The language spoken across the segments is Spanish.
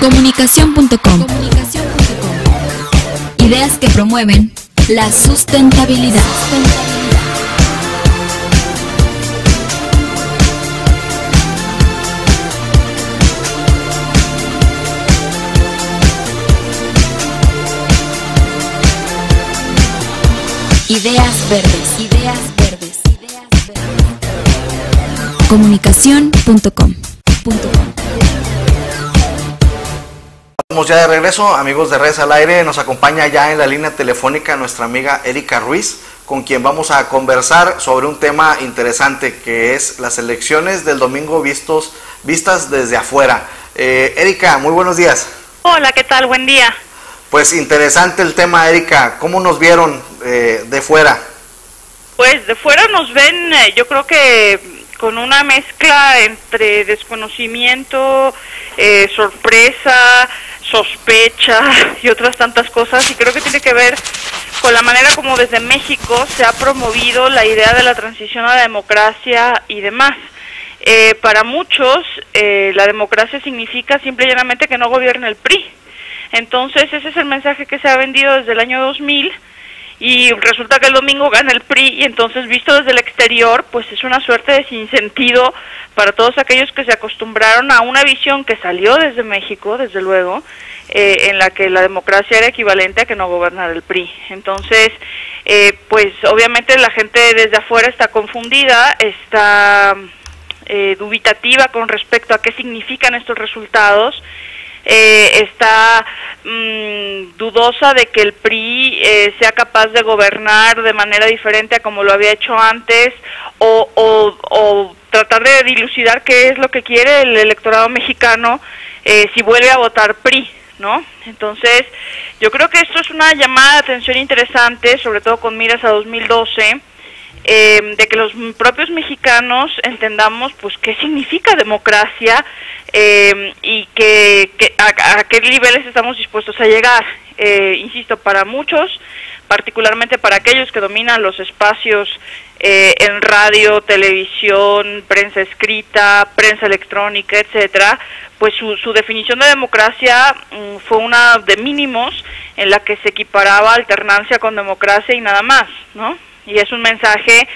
Comunicación.com. Ideas que promueven la sustentabilidad. Ideas verdes. Comunicación.com. Estamos ya de regreso, amigos de Redes al Aire. Nos acompaña ya en la línea telefónica nuestra amiga Erika Ruiz, con quien vamos a conversar sobre un tema interesante que es las elecciones del domingo vistas desde afuera. Erika, muy buenos días. Hola, ¿qué tal? Buen día. Pues interesante el tema, Erika. ¿Cómo nos vieron de fuera? Pues de fuera nos ven, yo creo que con una mezcla entre desconocimiento, sorpresa, sospecha y otras tantas cosas, y creo que tiene que ver con la manera como desde México se ha promovido la idea de la transición a la democracia y demás. Para muchos, la democracia significa simple y llanamente que no gobierne el PRI. Entonces ese es el mensaje que se ha vendido desde el año 2000, y resulta que el domingo gana el PRI, y entonces visto desde el exterior, pues es una suerte de sinsentido para todos aquellos que se acostumbraron a una visión que salió desde México, desde luego, en la que la democracia era equivalente a que no gobernara el PRI. Entonces, pues obviamente la gente desde afuera está confundida, está dubitativa con respecto a qué significan estos resultados. Está dudosa de que el PRI sea capaz de gobernar de manera diferente a como lo había hecho antes, o tratar de dilucidar qué es lo que quiere el electorado mexicano si vuelve a votar PRI, ¿no? Entonces, yo creo que esto es una llamada de atención interesante, sobre todo con miras a 2012, de que los propios mexicanos entendamos pues qué significa democracia, y a qué niveles estamos dispuestos a llegar. Insisto, para muchos, particularmente para aquellos que dominan los espacios en radio, televisión, prensa escrita, prensa electrónica, etcétera, pues su definición de democracia fue una de mínimos, en la que se equiparaba alternancia con democracia y nada más, ¿no? Y es un mensaje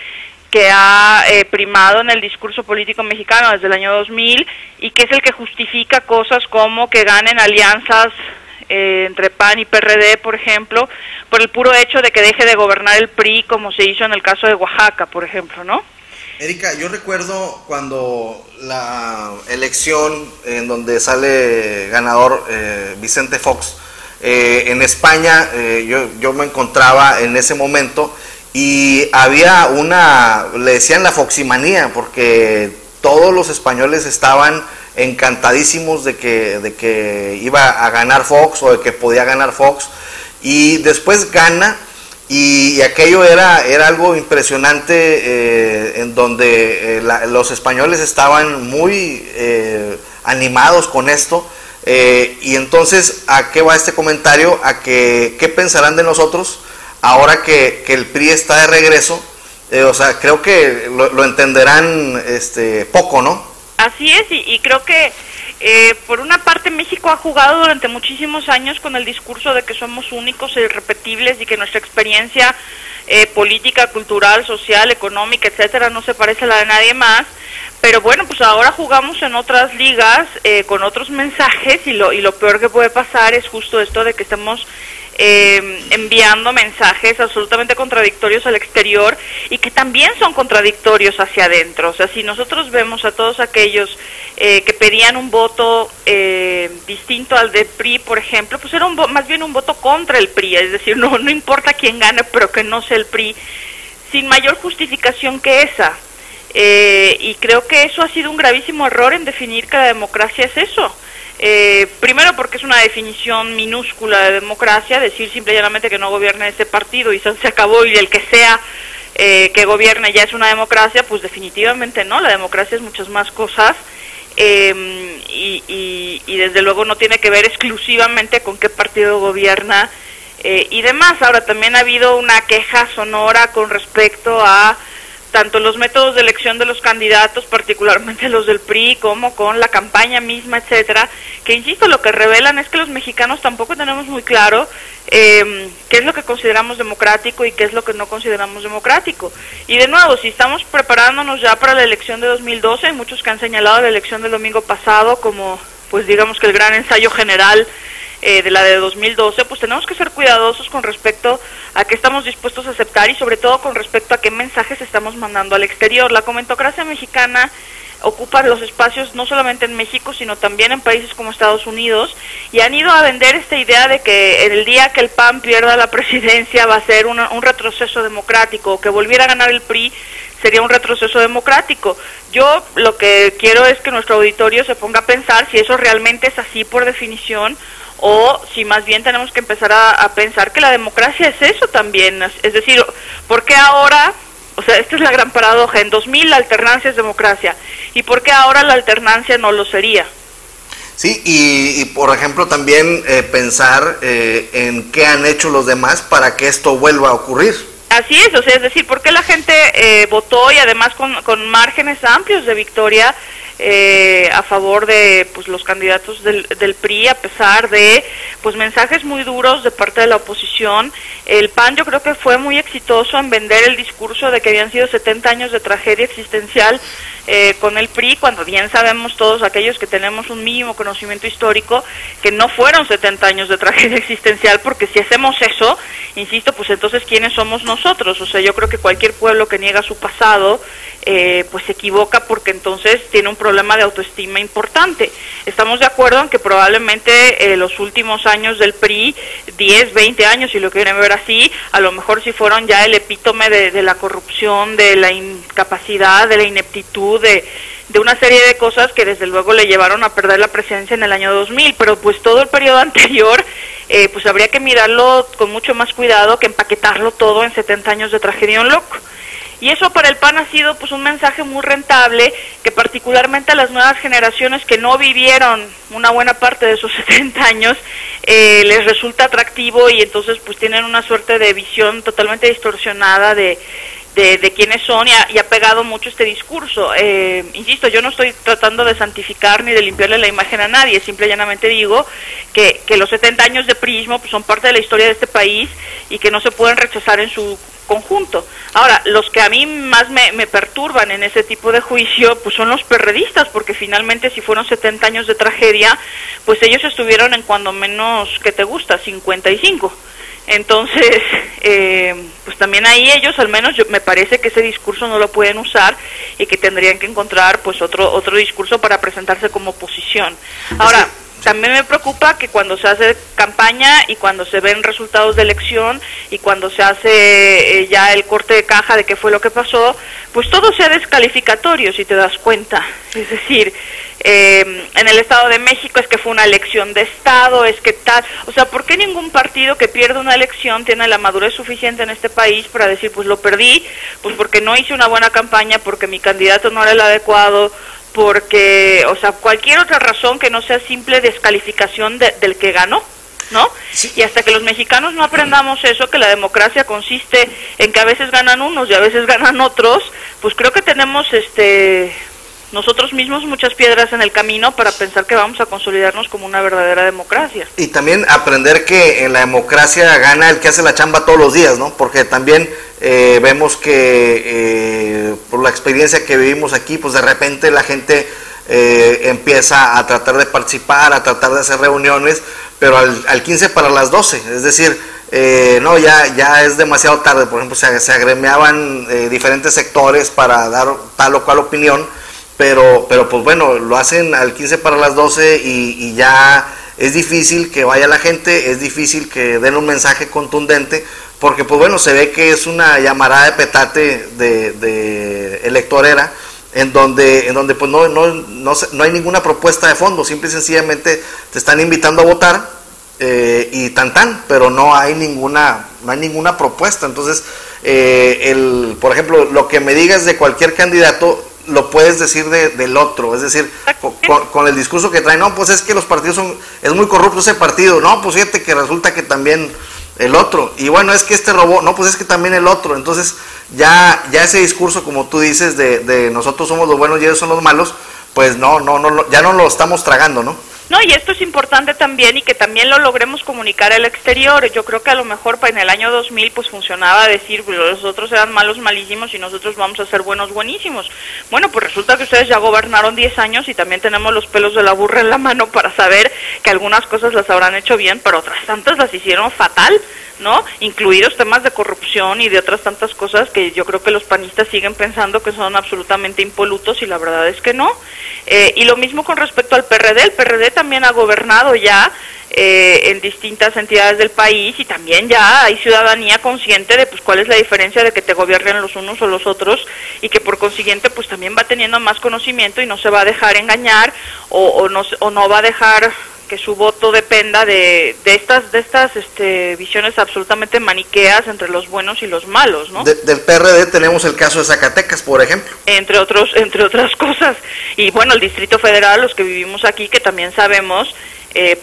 que ha primado en el discurso político mexicano desde el año 2000, y que es el que justifica cosas como que ganen alianzas entre PAN y PRD, por ejemplo, por el puro hecho de que deje de gobernar el PRI, como se hizo en el caso de Oaxaca, por ejemplo, ¿no? Erika, yo recuerdo cuando la elección en donde sale ganador Vicente Fox, en España, yo me encontraba en ese momento, y había le decían la foximanía, porque todos los españoles estaban encantadísimos de que iba a ganar Fox, o de que podía ganar Fox, y después gana, y aquello era algo impresionante, en donde los españoles estaban muy animados con esto, y entonces, ¿a qué va este comentario? A que, ¿qué pensarán de nosotros ahora que el PRI está de regreso? O sea, creo que lo entenderán poco, ¿no? Así es, y creo que por una parte México ha jugado durante muchísimos años con el discurso de que somos únicos e irrepetibles, y que nuestra experiencia política, cultural, social, económica, etcétera, no se parece a la de nadie más. Pero bueno, pues ahora jugamos en otras ligas con otros mensajes, y lo peor que puede pasar es justo esto de que estamos enviando mensajes absolutamente contradictorios al exterior, y que también son contradictorios hacia adentro. O sea, si nosotros vemos a todos aquellos que pedían un voto distinto al del PRI, por ejemplo, pues era más bien un voto contra el PRI, es decir, no importa quién gane, pero que no sea el PRI, sin mayor justificación que esa. Y creo que eso ha sido un gravísimo error en definir que la democracia es eso. Primero porque es una definición minúscula de democracia, decir simple y llanamente que no gobierne ese partido y se acabó, y el que sea que gobierne ya es una democracia. Pues definitivamente no, la democracia es muchas más cosas, y desde luego no tiene que ver exclusivamente con qué partido gobierna y demás. Ahora, también ha habido una queja sonora con respecto a tanto los métodos de elección de los candidatos, particularmente los del PRI, como con la campaña misma, etcétera, que insisto, lo que revelan es que los mexicanos tampoco tenemos muy claro qué es lo que consideramos democrático y qué es lo que no consideramos democrático. Y de nuevo, si estamos preparándonos ya para la elección de 2012, hay muchos que han señalado la elección del domingo pasado como, pues digamos que el gran ensayo general de la de 2012, pues tenemos que ser cuidadosos con respecto a qué estamos dispuestos a aceptar y sobre todo con respecto a qué mensajes estamos mandando al exterior. La comentocracia mexicana ocupa los espacios no solamente en México, sino también en países como Estados Unidos, y han ido a vender esta idea de que el día que el PAN pierda la presidencia va a ser un retroceso democrático, o que volviera a ganar el PRI sería un retroceso democrático. Yo lo que quiero es que nuestro auditorio se ponga a pensar si eso realmente es así por definición, o si más bien tenemos que empezar a pensar que la democracia es eso también. Es decir, ¿por qué ahora? O sea, esta es la gran paradoja. En 2000 la alternancia es democracia. ¿Y por qué ahora la alternancia no lo sería? Sí, y por ejemplo también pensar en qué han hecho los demás para que esto vuelva a ocurrir. Así es, o sea, es decir, ¿por qué la gente votó y además con márgenes amplios de victoria a favor de pues los candidatos del PRI, a pesar de pues mensajes muy duros de parte de la oposición? El PAN yo creo que fue muy exitoso en vender el discurso de que habían sido 70 años de tragedia existencial con el PRI, cuando bien sabemos todos aquellos que tenemos un mínimo conocimiento histórico que no fueron 70 años de tragedia existencial, porque si hacemos eso, insisto, pues entonces ¿quiénes somos nosotros? O sea, yo creo que cualquier pueblo que niega su pasado pues se equivoca, porque entonces tiene un problema de autoestima importante. Estamos de acuerdo en que probablemente los últimos años del PRI, 10, 20 años, si lo quieren ver así, a lo mejor sí fueron ya el epítome de la corrupción, de la incapacidad, de la ineptitud, de una serie de cosas que desde luego le llevaron a perder la presidencia en el año 2000, pero pues todo el periodo anterior pues habría que mirarlo con mucho más cuidado que empaquetarlo todo en 70 años de tragedia un loco. Y eso para el PAN ha sido pues un mensaje muy rentable, que particularmente a las nuevas generaciones que no vivieron una buena parte de esos 70 años les resulta atractivo, y entonces pues tienen una suerte de visión totalmente distorsionada de quiénes son, y ha pegado mucho este discurso. Insisto, yo no estoy tratando de santificar ni de limpiarle la imagen a nadie, simple y llanamente digo que los 70 años de priismo pues son parte de la historia de este país y que no se pueden rechazar en su conjunto. Ahora, los que a mí más me perturban en ese tipo de juicio pues son los perredistas, porque finalmente si fueron 70 años de tragedia, pues ellos estuvieron en cuando menos, ¿qué te gusta?, 55. Entonces, pues también ahí ellos, al menos me parece que ese discurso no lo pueden usar, y que tendrían que encontrar pues otro discurso para presentarse como oposición. Ahora, también me preocupa que cuando se hace campaña y cuando se ven resultados de elección y cuando se hace ya el corte de caja de qué fue lo que pasó, pues todo sea descalificatorio, si te das cuenta. Es decir, en el Estado de México es que fue una elección de Estado, es que tal, o sea, ¿por qué ningún partido que pierde una elección tiene la madurez suficiente en este país para decir, pues lo perdí, pues porque no hice una buena campaña, porque mi candidato no era el adecuado, porque, o sea, cualquier otra razón que no sea simple descalificación del que ganó, ¿no? Sí. Y hasta que los mexicanos no aprendamos eso, que la democracia consiste en que a veces ganan unos y a veces ganan otros, pues creo que tenemos nosotros mismos muchas piedras en el camino para pensar que vamos a consolidarnos como una verdadera democracia. Y también aprender que en la democracia gana el que hace la chamba todos los días, ¿no? Porque también vemos que por la experiencia que vivimos aquí, pues de repente la gente empieza a tratar de participar, a tratar de hacer reuniones, pero al 15 para las 12, es decir, no, ya es demasiado tarde. Por ejemplo, se agremiaban diferentes sectores para dar tal o cual opinión, pero pues bueno, lo hacen al 15 para las 12 y ya es difícil que vaya la gente, es difícil que den un mensaje contundente, porque pues bueno, se ve que es una llamarada de petate de electorera, en donde pues no hay ninguna propuesta de fondo, simple y sencillamente te están invitando a votar y pero no hay ninguna propuesta. Entonces, por ejemplo, lo que me digas de cualquier candidato lo puedes decir del otro, es decir, con el discurso que trae, no, pues es que los partidos es muy corrupto ese partido, no, pues fíjate que resulta que también el otro, y bueno, es que este robó, no, pues es que también el otro. Entonces ya ese discurso, como tú dices, de nosotros somos los buenos y ellos son los malos, pues no, ya no lo estamos tragando, ¿no? No, y esto es importante también, y que también lo logremos comunicar al exterior. Yo creo que a lo mejor en el año 2000 pues funcionaba decir, pues los otros eran malos malísimos y nosotros vamos a ser buenos buenísimos. Bueno, pues resulta que ustedes ya gobernaron 10 años y también tenemos los pelos de la burra en la mano para saber que algunas cosas las habrán hecho bien, pero otras tantas las hicieron fatal, ¿no? Incluidos temas de corrupción y de otras tantas cosas que yo creo que los panistas siguen pensando que son absolutamente impolutos, y la verdad es que no. Y lo mismo con respecto al PRD. El PRD también ha gobernado ya en distintas entidades del país, y también ya hay ciudadanía consciente de pues cuál es la diferencia de que te gobiernen los unos o los otros, y que por consiguiente pues también va teniendo más conocimiento y no se va a dejar engañar o no va a dejar que su voto dependa de estas visiones absolutamente maniqueas entre los buenos y los malos, ¿no? Del PRD tenemos el caso de Zacatecas, por ejemplo. Entre otras cosas. Y bueno, el Distrito Federal, los que vivimos aquí, que también sabemos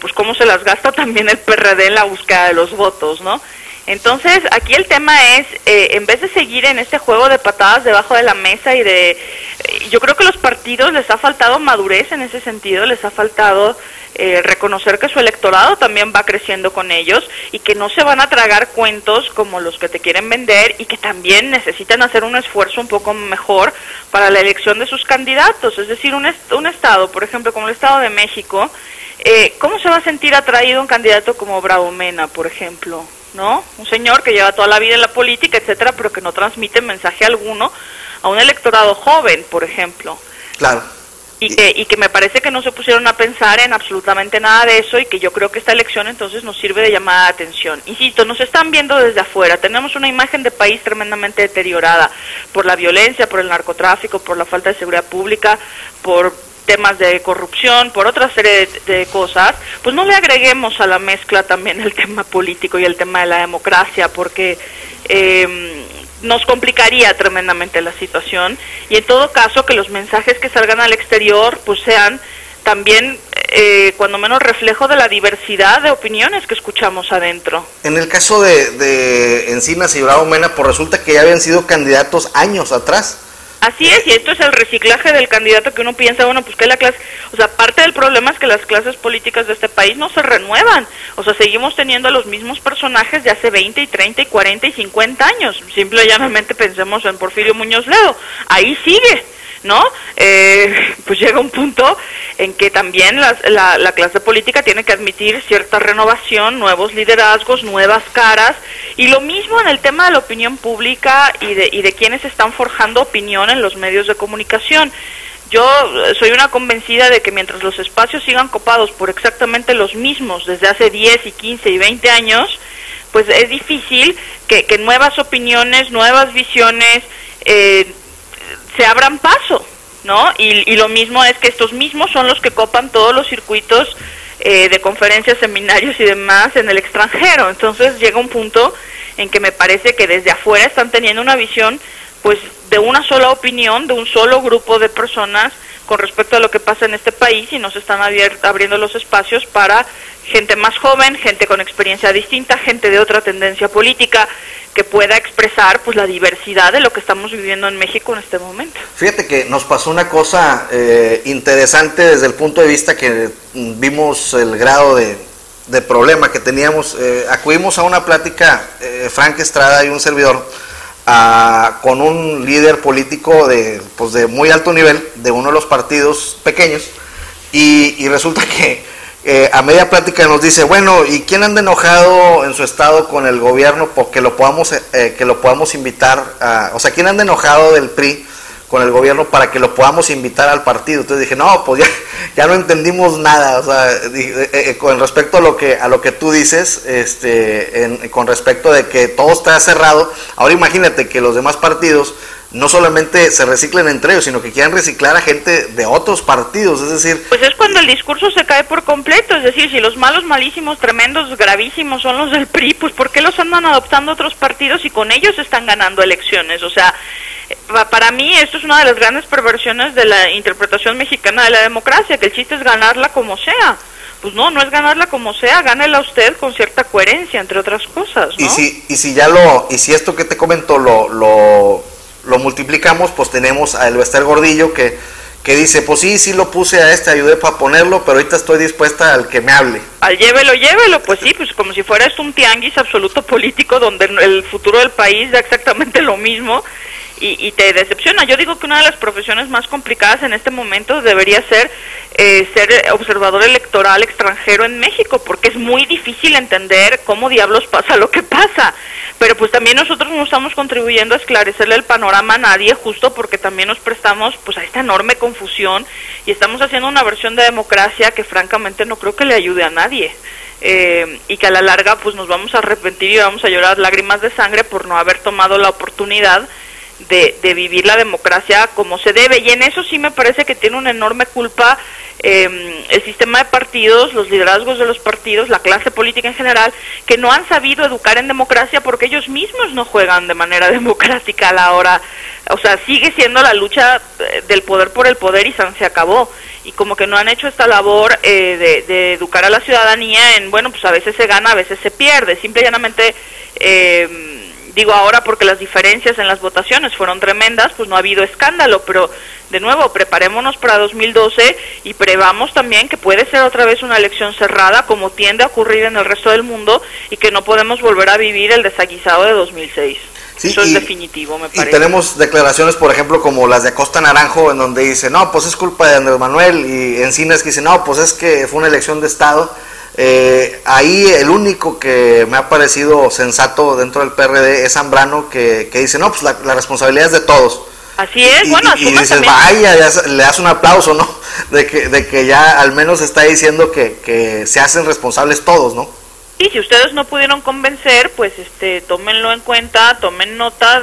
pues cómo se las gasta también el PRD en la búsqueda de los votos, ¿no? Entonces, aquí el tema es, en vez de seguir en este juego de patadas debajo de la mesa yo creo que a los partidos les ha faltado madurez en ese sentido, les ha faltado reconocer que su electorado también va creciendo con ellos, y que no se van a tragar cuentos como los que te quieren vender, y que también necesitan hacer un esfuerzo un poco mejor para la elección de sus candidatos. Es decir, un estado, por ejemplo, como el Estado de México, ¿cómo se va a sentir atraído un candidato como Bravo Mena, por ejemplo? ¿No? Un señor que lleva toda la vida en la política, etcétera, pero que no transmite mensaje alguno a un electorado joven, por ejemplo. Claro. Y que me parece que no se pusieron a pensar en absolutamente nada de eso, y que yo creo que esta elección entonces nos sirve de llamada de atención. Insisto, nos están viendo desde afuera, tenemos una imagen de país tremendamente deteriorada por la violencia, por el narcotráfico, por la falta de seguridad pública, por temas de corrupción, por otra serie de cosas. Pues no le agreguemos a la mezcla también el tema político y el tema de la democracia, porque nos complicaría tremendamente la situación, y en todo caso que los mensajes que salgan al exterior pues sean también cuando menos reflejo de la diversidad de opiniones que escuchamos adentro. En el caso de Encinas y Bravo Mena, pues resulta que ya habían sido candidatos años atrás. Así es, y esto es el reciclaje del candidato, que uno piensa, bueno, pues que la clase, o sea, parte del problema es que las clases políticas de este país no se renuevan, o sea, seguimos teniendo los mismos personajes de hace 20 y 30 y 40 y 50 años, simple y llanamente pensemos en Porfirio Muñoz Ledo, ahí sigue, ¿no? Pues llega un punto en que también la clase política tiene que admitir cierta renovación, nuevos liderazgos, nuevas caras, y lo mismo en el tema de la opinión pública y de quienes están forjando opinión en los medios de comunicación. Yo soy una convencida de que mientras los espacios sigan copados por exactamente los mismos desde hace 10 y 15 y 20 años, pues es difícil que nuevas opiniones, nuevas visiones se abran paso, ¿no? Y lo mismo es que estos mismos son los que copan todos los circuitos de conferencias, seminarios y demás en el extranjero. Entonces llega un punto en que me parece que desde afuera están teniendo una visión pues de una sola opinión, de un solo grupo de personas con respecto a lo que pasa en este país, y no se están abriendo los espacios para gente más joven, gente con experiencia distinta, gente de otra tendencia política, que pueda expresar pues la diversidad de lo que estamos viviendo en México en este momento. Fíjate que nos pasó una cosa interesante desde el punto de vista que vimos el grado de problema que teníamos. Acudimos a una plática, Frank Estrada y un servidor, con un líder político de muy alto nivel de uno de los partidos pequeños, y resulta que a media plática nos dice, bueno, ¿y quién anda enojado en su estado con el gobierno porque lo podamos invitar o sea, quién anda enojado del PRI con el gobierno para que lo podamos invitar al partido? Entonces dije, no, pues ya no entendimos nada, o sea, con respecto a lo que tú dices, con respecto de que todo está cerrado. Ahora imagínate que los demás partidos no solamente se reciclen entre ellos, sino que quieran reciclar a gente de otros partidos, es decir... Pues es cuando el discurso se cae por completo, es decir, si los malos, malísimos, tremendos, gravísimos son los del PRI, pues ¿por qué los andan adoptando otros partidos y con ellos están ganando elecciones? O sea, para mí esto es una de las grandes perversiones de la interpretación mexicana de la democracia, que el chiste es ganarla como sea. pues no es ganarla como sea, gánela usted con cierta coherencia, entre otras cosas, ¿no? Y si esto que te comento lo multiplicamos, pues tenemos a Elvester Gordillo que dice, pues sí lo puse a ayudé para ponerlo, pero ahorita estoy dispuesta al que me hable. Al llévelo, pues sí, pues como si fuera esto un tianguis absoluto político donde el futuro del país da exactamente lo mismo y te decepciona. Yo digo que una de las profesiones más complicadas en este momento debería ser observador electoral extranjero en México, porque es muy difícil entender cómo diablos pasa lo que pasa, pero pues también nosotros no estamos contribuyendo a esclarecerle el panorama a nadie, justo porque también nos prestamos pues a esta enorme confusión y estamos haciendo una versión de democracia que francamente no creo que le ayude a nadie. Y que a la larga pues nos vamos a arrepentir y vamos a llorar lágrimas de sangre por no haber tomado la oportunidad de vivir la democracia como se debe, y en eso sí me parece que tiene una enorme culpa el sistema de partidos, los liderazgos de los partidos, la clase política en general, que no han sabido educar en democracia porque ellos mismos no juegan de manera democrática a la hora, o sea, sigue siendo la lucha del poder por el poder y se acabó, y como que no han hecho esta labor de educar a la ciudadanía en, bueno, pues a veces se gana, a veces se pierde, simple y llanamente digo ahora porque las diferencias en las votaciones fueron tremendas, pues no ha habido escándalo, pero de nuevo, preparémonos para 2012 y prevamos también que puede ser otra vez una elección cerrada, como tiende a ocurrir en el resto del mundo, y que no podemos volver a vivir el desaguisado de 2006. Sí, eso es definitivo, me parece. Y tenemos declaraciones, por ejemplo, como las de Acosta Naranjo, en donde dice, no, pues es culpa de Andrés Manuel, y Encinas que dice, no, pues es que fue una elección de Estado. Ahí el único que me ha parecido sensato dentro del PRD es Zambrano, que dice, no, pues la responsabilidad es de todos. Así es, bueno, y dices, también. Vaya, le das un aplauso, ¿no? De que ya al menos está diciendo que se hacen responsables todos, ¿no? Y si ustedes no pudieron convencer, pues tómenlo en cuenta, tomen nota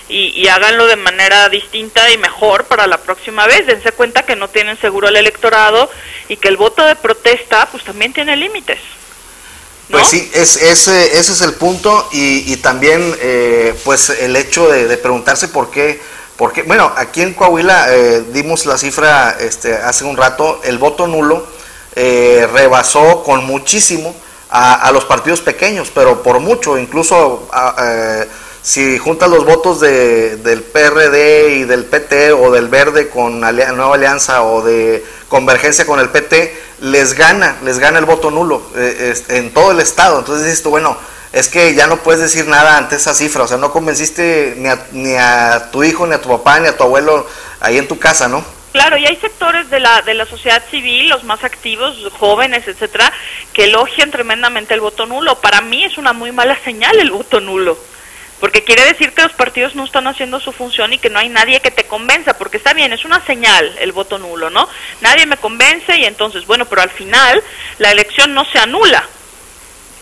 y háganlo de manera distinta y mejor para la próxima vez. Dense cuenta que no tienen seguro el electorado y que el voto de protesta pues también tiene límites, ¿no? Pues sí, ese es el punto, y también pues el hecho de preguntarse por qué, bueno, aquí en Coahuila dimos la cifra hace un rato, el voto nulo rebasó con muchísimo a los partidos pequeños, pero por mucho, incluso si juntas los votos del PRD y del PT o del Verde con Nueva Alianza o de Convergencia con el PT, les gana el voto nulo en todo el estado. Entonces dices tú, bueno, es que ya no puedes decir nada ante esa cifra, o sea, no convenciste ni a tu hijo, ni a tu papá, ni a tu abuelo ahí en tu casa, ¿no? Claro, y hay sectores de la sociedad civil, los más activos, jóvenes, etcétera, que elogian tremendamente el voto nulo. Para mí es una muy mala señal el voto nulo, porque quiere decir que los partidos no están haciendo su función y que no hay nadie que te convenza, porque está bien, es una señal el voto nulo, ¿no? Nadie me convence y entonces, bueno, pero al final la elección no se anula.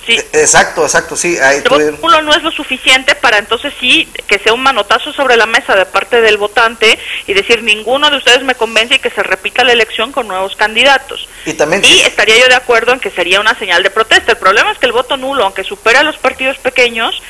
Sí. Exacto, sí. Ahí el voto nulo no es lo suficiente para entonces sí que sea un manotazo sobre la mesa de parte del votante y decir ninguno de ustedes me convence y que se repita la elección con nuevos candidatos. Y estaría yo de acuerdo en que sería una señal de protesta. El problema es que el voto nulo, aunque supera a los partidos pequeños,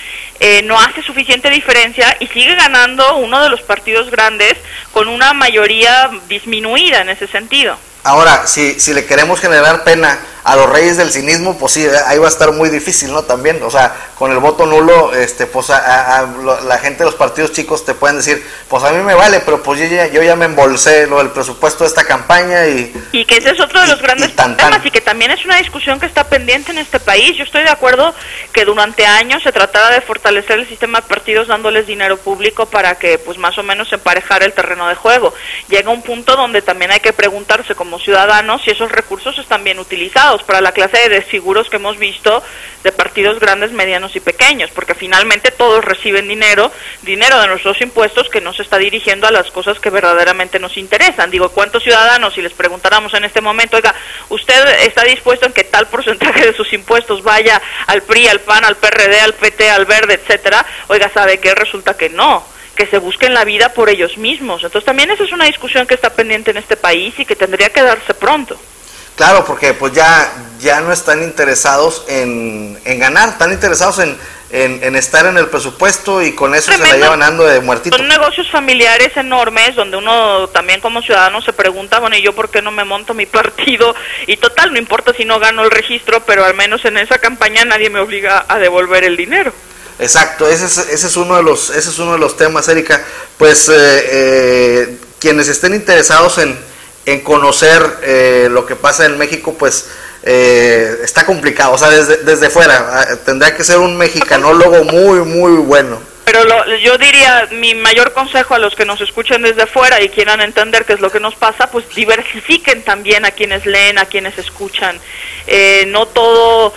no hace suficiente diferencia y sigue ganando uno de los partidos grandes con una mayoría disminuida en ese sentido. Ahora, si le queremos generar pena a los reyes del cinismo, pues sí, ahí va a estar muy difícil, ¿no? También, o sea, con el voto nulo, pues la gente de los partidos chicos te pueden decir, pues a mí me vale, pero pues yo ya me embolsé el presupuesto de esta campaña y que ese es otro de los grandes problemas y que también es una discusión que está pendiente en este país. Yo estoy de acuerdo que durante años se tratara de fortalecer el sistema de partidos dándoles dinero público para que pues más o menos se emparejara el terreno de juego. Llega un punto donde también hay que preguntarse como ciudadanos si esos recursos están bien utilizados para la clase de desfiguros que hemos visto de partidos grandes, medianos y pequeños, porque finalmente todos reciben dinero de nuestros impuestos que no se está dirigiendo a las cosas que verdaderamente nos interesan. Digo, ¿cuántos ciudadanos, si les preguntáramos en este momento, oiga, ¿usted está dispuesto en que tal porcentaje de sus impuestos vaya al PRI, al PAN, al PRD, al PT, al Verde, etcétera? Oiga, ¿sabe qué? Resulta que no, que se busquen la vida por ellos mismos. Entonces también esa es una discusión que está pendiente en este país y que tendría que darse pronto. Claro, porque pues ya no están interesados en ganar, están interesados en estar en el presupuesto y con eso Tremendo. se la llevan dando de muertito. Son negocios familiares enormes donde uno también como ciudadano se pregunta, bueno, ¿y yo por qué no me monto mi partido? Y total, no importa si no gano el registro, pero al menos en esa campaña nadie me obliga a devolver el dinero. Exacto, ese es uno de los temas, Erika. Pues quienes estén interesados en conocer lo que pasa en México, pues está complicado, o sea, desde fuera tendría que ser un mexicanólogo muy bueno. Pero yo diría, mi mayor consejo a los que nos escuchen desde fuera y quieran entender qué es lo que nos pasa, pues diversifiquen también a quienes leen, a quienes escuchan. No todo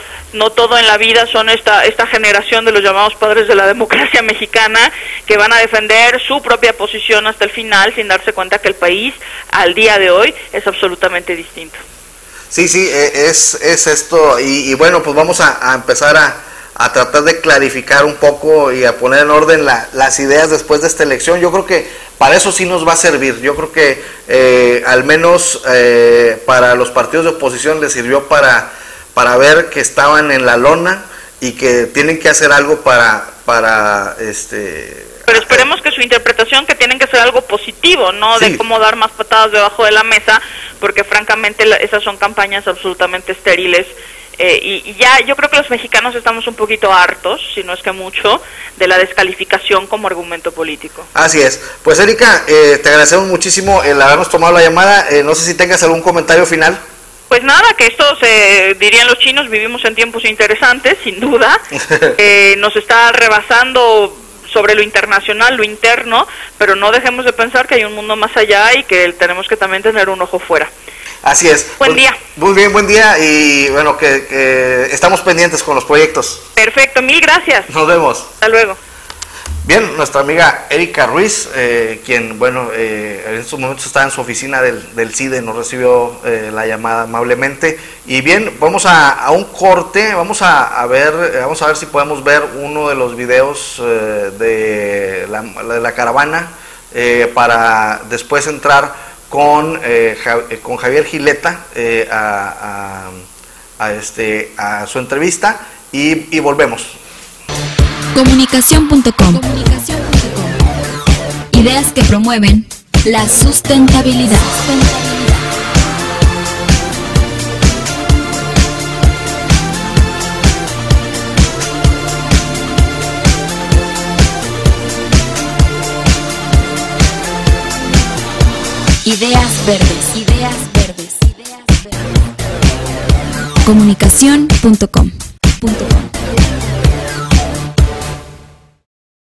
en la vida son esta generación de los llamados padres de la democracia mexicana que van a defender su propia posición hasta el final sin darse cuenta que el país al día de hoy es absolutamente distinto. Sí, es esto, y bueno, pues vamos a empezar a tratar de clarificar un poco y a poner en orden las ideas después de esta elección. Yo creo que para eso sí nos va a servir. Yo creo que al menos para los partidos de oposición les sirvió para ver que estaban en la lona y que tienen que hacer algo para Pero esperemos que su interpretación, que tienen que hacer algo positivo, ¿no? Sí. De cómo dar más patadas debajo de la mesa, porque francamente esas son campañas absolutamente estériles. Y ya yo creo que los mexicanos estamos un poquito hartos, si no es que mucho, de la descalificación como argumento político. Así es. Pues Erika, te agradecemos muchísimo el habernos tomado la llamada. No sé si tengas algún comentario final. Pues nada, que esto, dirían los chinos, vivimos en tiempos interesantes, sin duda. Nos está rebasando sobre lo internacional, lo interno, pero no dejemos de pensar que hay un mundo más allá y que tenemos que también tener un ojo fuera. Así es. Buen día. Muy bien, buen día, y bueno, que estamos pendientes con los proyectos. Perfecto, mil gracias. Nos vemos. Hasta luego. Bien, nuestra amiga Erika Ruiz, quien, bueno, en estos momentos está en su oficina del CIDE, nos recibió la llamada amablemente. Y bien, vamos a un corte, vamos a ver si podemos ver uno de los videos de la caravana para después entrar con Javier Gileta a su entrevista y volvemos. Comunicación.com. Ideas que promueven la sustentabilidad. Ideas verdes. Ideas verdes. Comunicación.com.